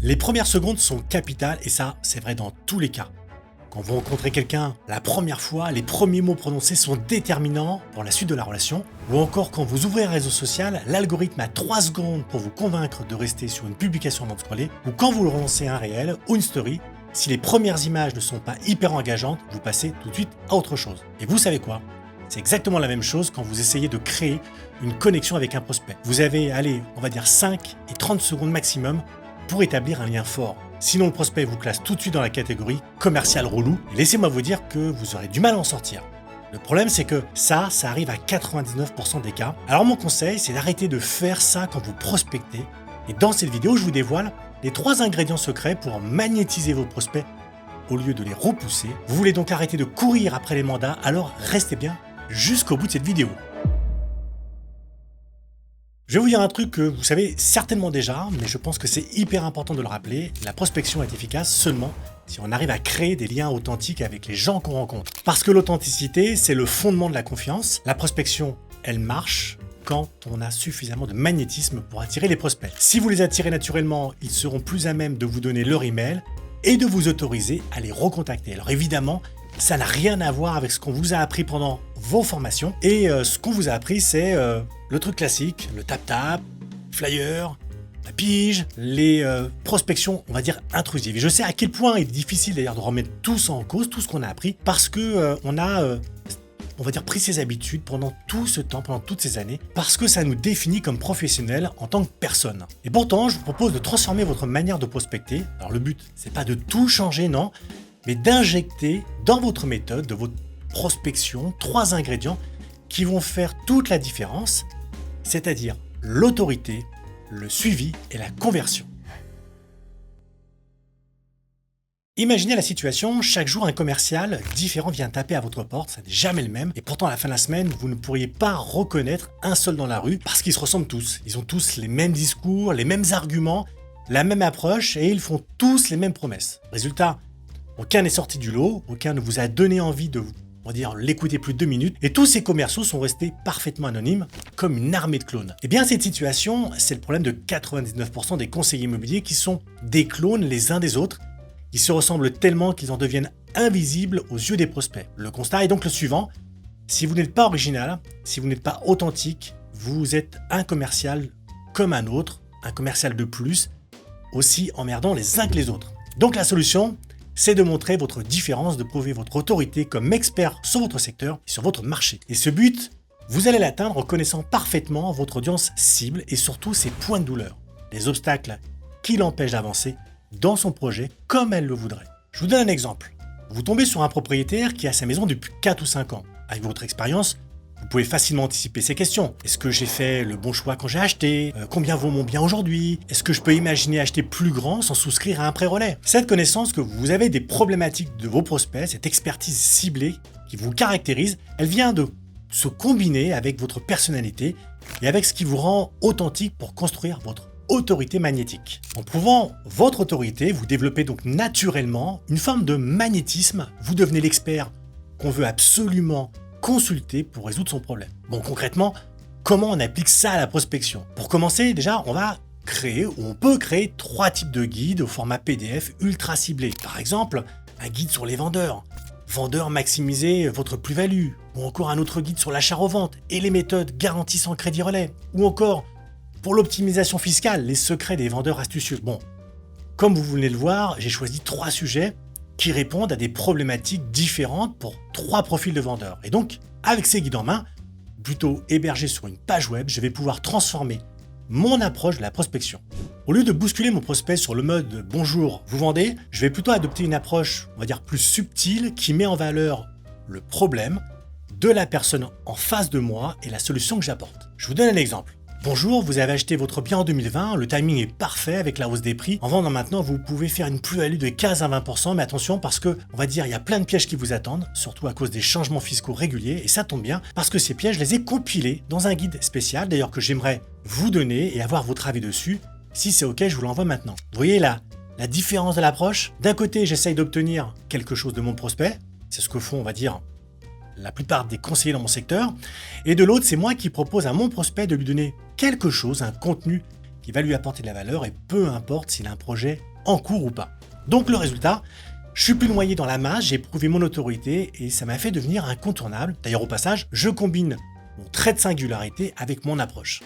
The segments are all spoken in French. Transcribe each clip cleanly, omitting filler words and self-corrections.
Les premières secondes sont capitales et ça, c'est vrai dans tous les cas. Quand vous rencontrez quelqu'un la première fois, les premiers mots prononcés sont déterminants pour la suite de la relation. Ou encore quand vous ouvrez un réseau social, l'algorithme a 3 secondes pour vous convaincre de rester sur une publication avant de scroller. Ou quand vous relancez un réel ou une story, si les premières images ne sont pas hyper engageantes, vous passez tout de suite à autre chose. Et vous savez quoi ? C'est exactement la même chose quand vous essayez de créer une connexion avec un prospect. Vous avez, on va dire 5 et 30 secondes maximum pour établir un lien fort. Sinon, le prospect vous classe tout de suite dans la catégorie commercial relou. Et laissez-moi vous dire que vous aurez du mal à en sortir. Le problème, c'est que ça arrive à 99% des cas. Alors mon conseil, c'est d'arrêter de faire ça quand vous prospectez. Et dans cette vidéo, je vous dévoile les 3 ingrédients secrets pour magnétiser vos prospects au lieu de les repousser. Vous voulez donc arrêter de courir après les mandats, alors restez bien jusqu'au bout de cette vidéo. Je vais vous dire un truc que vous savez certainement déjà, mais je pense que c'est hyper important de le rappeler. La prospection est efficace seulement si on arrive à créer des liens authentiques avec les gens qu'on rencontre. Parce que l'authenticité, c'est le fondement de la confiance. La prospection, elle marche quand on a suffisamment de magnétisme pour attirer les prospects. Si vous les attirez naturellement, ils seront plus à même de vous donner leur email et de vous autoriser à les recontacter. Alors évidemment, ça n'a rien à voir avec ce qu'on vous a appris pendant vos formations. Et ce qu'on vous a appris, c'est le truc classique, le tap-tap, flyer, la pige, les prospections, on va dire, intrusives. Et je sais à quel point il est difficile d'ailleurs de remettre tout ça en cause, tout ce qu'on a appris, parce que on a, on va dire, pris ses habitudes pendant tout ce temps, pendant toutes ces années, parce que ça nous définit comme professionnels en tant que personne. Et pourtant, je vous propose de transformer votre manière de prospecter. Alors le but, c'est pas de tout changer, non, mais d'injecter dans votre méthode de votre prospection 3 ingrédients qui vont faire toute la différence, c'est-à-dire l'autorité, le suivi et la conversion. Imaginez la situation, chaque jour un commercial différent vient taper à votre porte, ça n'est jamais le même, et pourtant à la fin de la semaine, vous ne pourriez pas reconnaître un seul dans la rue parce qu'ils se ressemblent tous. Ils ont tous les mêmes discours, les mêmes arguments, la même approche et ils font tous les mêmes promesses. Résultat, aucun n'est sorti du lot, aucun ne vous a donné envie de, on va dire, l'écouter plus de 2 minutes, et tous ces commerciaux sont restés parfaitement anonymes, comme une armée de clones. Et bien cette situation, c'est le problème de 99% des conseillers immobiliers qui sont des clones les uns des autres. Ils se ressemblent tellement qu'ils en deviennent invisibles aux yeux des prospects. Le constat est donc le suivant, si vous n'êtes pas original, si vous n'êtes pas authentique, vous êtes un commercial comme un autre, un commercial de plus, aussi emmerdant les uns que les autres. Donc la solution, c'est de montrer votre différence, de prouver votre autorité comme expert sur votre secteur et sur votre marché. Et ce but, vous allez l'atteindre en connaissant parfaitement votre audience cible et surtout ses points de douleur, les obstacles qui l'empêchent d'avancer dans son projet comme elle le voudrait. Je vous donne un exemple. Vous tombez sur un propriétaire qui a sa maison depuis 4 ou 5 ans. Avec votre expérience, vous pouvez facilement anticiper ces questions. Est-ce que j'ai fait le bon choix quand j'ai acheté ? Combien vaut mon bien aujourd'hui ? Est-ce que je peux imaginer acheter plus grand sans souscrire à un prêt relais ? Cette connaissance que vous avez des problématiques de vos prospects, cette expertise ciblée qui vous caractérise, elle vient de se combiner avec votre personnalité et avec ce qui vous rend authentique pour construire votre autorité magnétique. En prouvant votre autorité, vous développez donc naturellement une forme de magnétisme. Vous devenez l'expert qu'on veut absolument consulter pour résoudre son problème. Bon, concrètement, comment on applique ça à la prospection ? Pour commencer, déjà, on peut créer 3 types de guides au format PDF ultra ciblés. Par exemple, un guide sur les vendeurs. Vendeurs, maximiser votre plus-value. Ou encore un autre guide sur l'achat-revente et les méthodes garanties sans crédit relais. Ou encore, pour l'optimisation fiscale, les secrets des vendeurs astucieux. Bon, comme vous venez de le voir, j'ai choisi 3 sujets qui répondent à des problématiques différentes pour 3 profils de vendeurs. Et donc, avec ces guides en main, plutôt hébergés sur une page web, je vais pouvoir transformer mon approche de la prospection. Au lieu de bousculer mon prospect sur le mode « Bonjour, vous vendez ?», je vais plutôt adopter une approche, on va dire, plus subtile qui met en valeur le problème de la personne en face de moi et la solution que j'apporte. Je vous donne un exemple. Bonjour, vous avez acheté votre bien en 2020, le timing est parfait avec la hausse des prix. En vendant maintenant, vous pouvez faire une plus-value de 15 à 20%, mais attention parce que, on va dire, il y a plein de pièges qui vous attendent, surtout à cause des changements fiscaux réguliers, et ça tombe bien parce que ces pièges, je les ai compilés dans un guide spécial, d'ailleurs que j'aimerais vous donner et avoir votre avis dessus. Si c'est ok, je vous l'envoie maintenant. Vous voyez là, la différence de l'approche. D'un côté, j'essaye d'obtenir quelque chose de mon prospect, c'est ce que font, on va dire, la plupart des conseillers dans mon secteur, et de l'autre, c'est moi qui propose à mon prospect de lui donner quelque chose, un contenu qui va lui apporter de la valeur et peu importe s'il a un projet en cours ou pas. Donc le résultat, je suis plus noyé dans la masse, j'ai prouvé mon autorité et ça m'a fait devenir incontournable. D'ailleurs au passage, je combine mon trait de singularité avec mon approche.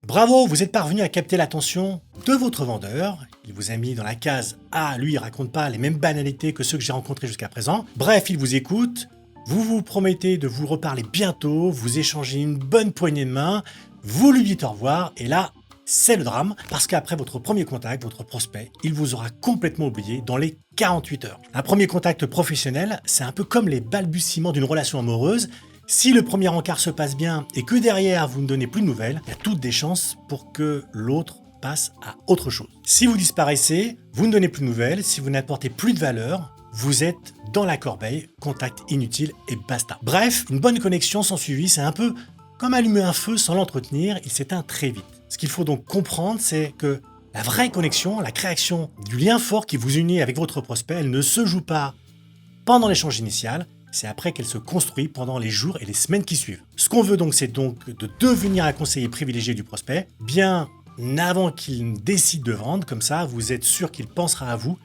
Bravo, vous êtes parvenu à capter l'attention de votre vendeur. Il vous a mis dans la case « Ah, lui, il raconte pas les mêmes banalités que ceux que j'ai rencontrés jusqu'à présent ». Bref, il vous écoute, vous vous promettez de vous reparler bientôt, vous échangez une bonne poignée de main, vous lui dites au revoir, et là, c'est le drame, parce qu'après votre premier contact, votre prospect, il vous aura complètement oublié dans les 48 heures. Un premier contact professionnel, c'est un peu comme les balbutiements d'une relation amoureuse. Si le premier encart se passe bien et que derrière vous ne donnez plus de nouvelles, il y a toutes des chances pour que l'autre passe à autre chose. Si vous disparaissez, vous ne donnez plus de nouvelles, si vous n'apportez plus de valeur, vous êtes dans la corbeille, contact inutile et basta. Bref, une bonne connexion sans suivi, c'est un peu comme allumer un feu sans l'entretenir, il s'éteint très vite. Ce qu'il faut donc comprendre, c'est que la vraie connexion, la création du lien fort qui vous unit avec votre prospect, elle ne se joue pas pendant l'échange initial, c'est après qu'elle se construit pendant les jours et les semaines qui suivent. Ce qu'on veut donc, c'est donc de devenir un conseiller privilégié du prospect, bien avant qu'il décide de vendre, comme ça vous êtes sûr qu'il pensera à vous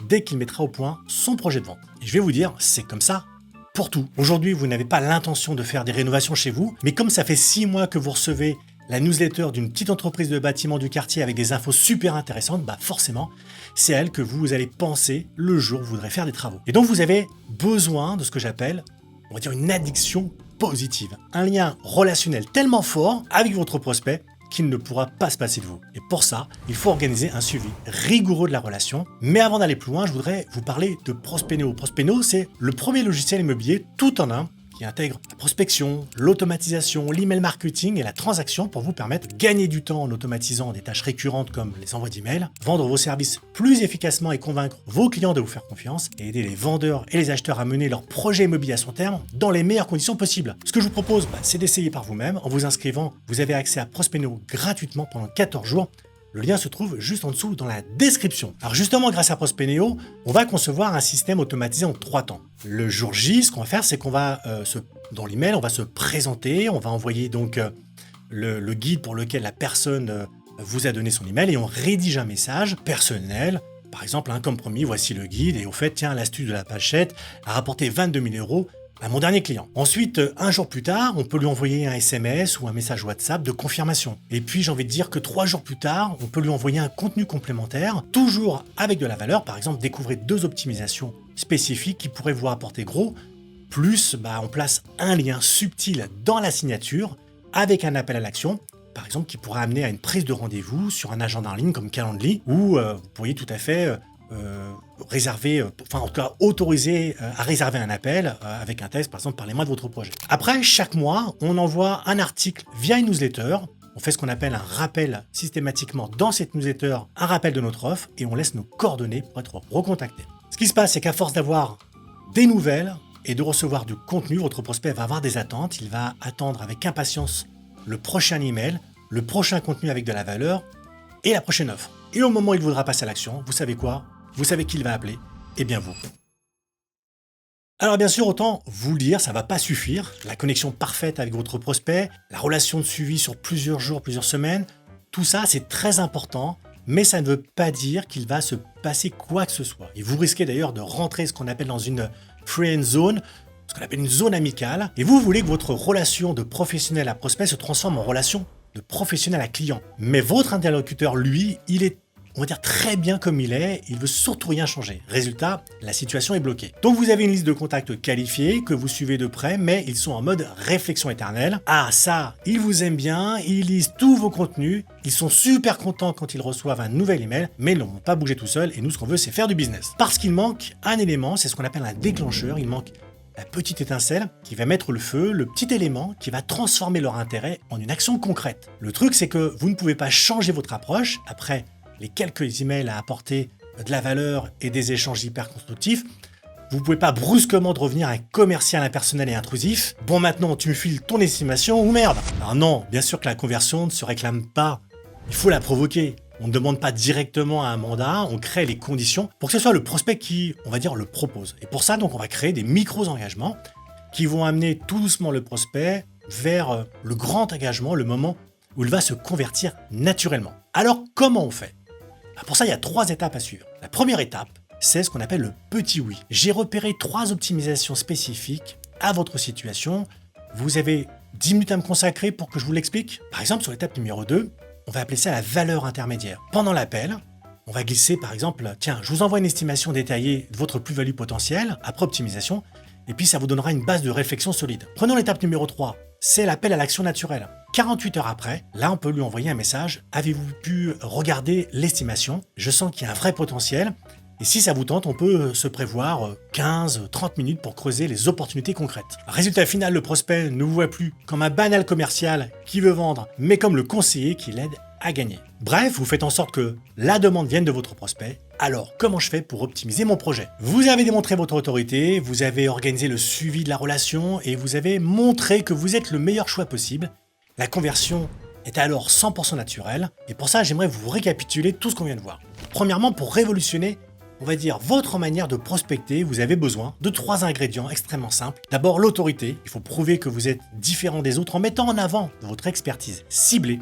dès qu'il mettra au point son projet de vente. Et je vais vous dire, c'est comme ça pour tout. Aujourd'hui, vous n'avez pas l'intention de faire des rénovations chez vous, mais comme ça fait 6 mois que vous recevez la newsletter d'une petite entreprise de bâtiment du quartier avec des infos super intéressantes, bah forcément, c'est à elle que vous allez penser le jour où vous voudrez faire des travaux. Et donc vous avez besoin de ce que j'appelle, on va dire, une addiction positive. Un lien relationnel tellement fort avec votre prospect qu'il ne pourra pas se passer de vous. Et pour ça, il faut organiser un suivi rigoureux de la relation. Mais avant d'aller plus loin, je voudrais vous parler de Prospénéo. Prospénéo, c'est le premier logiciel immobilier tout en un qui intègre la prospection, l'automatisation, l'email marketing et la transaction pour vous permettre de gagner du temps en automatisant des tâches récurrentes comme les envois d'emails, vendre vos services plus efficacement et convaincre vos clients de vous faire confiance et aider les vendeurs et les acheteurs à mener leur projet immobilier à son terme dans les meilleures conditions possibles. Ce que je vous propose, c'est d'essayer par vous-même. En vous inscrivant, vous avez accès à Prospénéo gratuitement pendant 14 jours. Le lien se trouve juste en dessous dans la description. Alors justement, grâce à Prospénéo, on va concevoir un système automatisé en 3 temps. Le jour J, ce qu'on va faire, c'est qu'on va, dans l'email, on va se présenter, on va envoyer donc le guide pour lequel la personne vous a donné son email et on rédige un message personnel. Par exemple, comme promis, voici le guide et au fait, tiens, l'astuce de la pachette a rapporté 22 000 € à mon dernier client. Ensuite, un jour plus tard, on peut lui envoyer un SMS ou un message WhatsApp de confirmation. Et puis, j'ai envie de dire que 3 jours plus tard, on peut lui envoyer un contenu complémentaire, toujours avec de la valeur. Par exemple, découvrez 2 optimisations spécifiques qui pourraient vous rapporter gros. Plus, on place un lien subtil dans la signature avec un appel à l'action, par exemple, qui pourrait amener à une prise de rendez-vous sur un agenda en ligne comme Calendly, où vous pourriez tout à fait réserver, en tout cas autoriser à réserver un appel avec un texte, par exemple, parlez-moi de votre projet. Après, chaque mois, on envoie un article via une newsletter. On fait ce qu'on appelle un rappel systématiquement dans cette newsletter, un rappel de notre offre, et on laisse nos coordonnées pour être recontacté. Ce qui se passe, c'est qu'à force d'avoir des nouvelles et de recevoir du contenu, votre prospect va avoir des attentes, il va attendre avec impatience le prochain email, le prochain contenu avec de la valeur et la prochaine offre. Et au moment où il voudra passer à l'action, vous savez quoi ? Vous savez qui il va appeler ? Eh bien vous. Alors bien sûr, autant vous le dire, ça ne va pas suffire. La connexion parfaite avec votre prospect, la relation de suivi sur plusieurs jours, plusieurs semaines, tout ça c'est très important, mais ça ne veut pas dire qu'il va se passer quoi que ce soit. Et vous risquez d'ailleurs de rentrer ce qu'on appelle dans une friend zone, ce qu'on appelle une zone amicale, et vous voulez que votre relation de professionnel à prospect se transforme en relation de professionnel à client. Mais votre interlocuteur, lui, il est, on va dire, très bien comme il veut surtout rien changer. Résultat, la situation est bloquée. Donc vous avez une liste de contacts qualifiés que vous suivez de près, mais ils sont en mode réflexion éternelle. Ah ça, ils vous aiment bien, ils lisent tous vos contenus, ils sont super contents quand ils reçoivent un nouvel email, mais ils ne vont pas bouger tout seuls, et nous ce qu'on veut c'est faire du business. Parce qu'il manque un élément, c'est ce qu'on appelle un déclencheur, il manque la petite étincelle qui va mettre le feu, le petit élément qui va transformer leur intérêt en une action concrète. Le truc c'est que vous ne pouvez pas changer votre approche après les quelques emails à apporter de la valeur et des échanges hyper constructifs. Vous ne pouvez pas brusquement revenir à un commercial impersonnel et intrusif. Bon, maintenant, tu me files ton estimation ou merde. Alors non, bien sûr que la conversion ne se réclame pas. Il faut la provoquer. On ne demande pas directement à un mandat, on crée les conditions pour que ce soit le prospect qui, on va dire, le propose. Et pour ça, donc, on va créer des micros-engagements qui vont amener tout doucement le prospect vers le grand engagement, le moment où il va se convertir naturellement. Alors comment on fait? Pour ça, il y a 3 étapes à suivre. La première étape, c'est ce qu'on appelle le petit oui. J'ai repéré 3 optimisations spécifiques à votre situation. Vous avez 10 minutes à me consacrer pour que je vous l'explique. Par exemple, sur l'étape numéro 2, on va appeler ça la valeur intermédiaire. Pendant l'appel, on va glisser par exemple, tiens, je vous envoie une estimation détaillée de votre plus-value potentielle après optimisation, et puis ça vous donnera une base de réflexion solide. Prenons l'étape numéro 3, c'est l'appel à l'action naturelle. 48 heures après, là on peut lui envoyer un message, avez-vous pu regarder l'estimation? Je sens qu'il y a un vrai potentiel, et si ça vous tente, on peut se prévoir 15-30 minutes pour creuser les opportunités concrètes. Résultat final, le prospect ne vous voit plus comme un banal commercial qui veut vendre, mais comme le conseiller qui l'aide à gagner. Bref, vous faites en sorte que la demande vienne de votre prospect. Alors, comment je fais pour optimiser mon projet? Vous avez démontré votre autorité, vous avez organisé le suivi de la relation et vous avez montré que vous êtes le meilleur choix possible. La conversion est alors 100% naturelle et pour ça, j'aimerais vous récapituler tout ce qu'on vient de voir. Premièrement, pour révolutionner, on va dire, votre manière de prospecter, vous avez besoin de 3 ingrédients extrêmement simples. D'abord, l'autorité. Il faut prouver que vous êtes différent des autres en mettant en avant votre expertise ciblée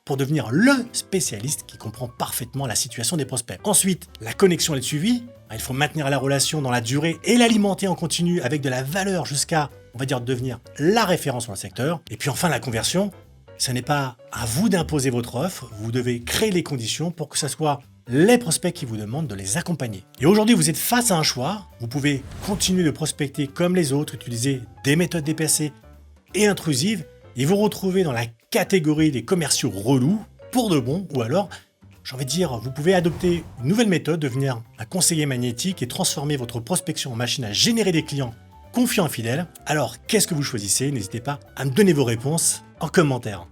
pour devenir le spécialiste qui comprend parfaitement la situation des prospects. Ensuite, la connexion et le suivi. Il faut maintenir la relation dans la durée et l'alimenter en continu avec de la valeur jusqu'à, on va dire, devenir la référence dans le secteur. Et puis enfin, la conversion. Ce n'est pas à vous d'imposer votre offre, vous devez créer les conditions pour que ce soit les prospects qui vous demandent de les accompagner. Et aujourd'hui, vous êtes face à un choix. Vous pouvez continuer de prospecter comme les autres, utiliser des méthodes dépassées et intrusives, et vous retrouver dans la catégorie des commerciaux relous pour de bon, ou alors, j'ai envie de dire, vous pouvez adopter une nouvelle méthode, devenir un conseiller magnétique et transformer votre prospection en machine à générer des clients confiants et fidèles. Alors, qu'est-ce que vous choisissez? N'hésitez pas à me donner vos réponses en commentaire.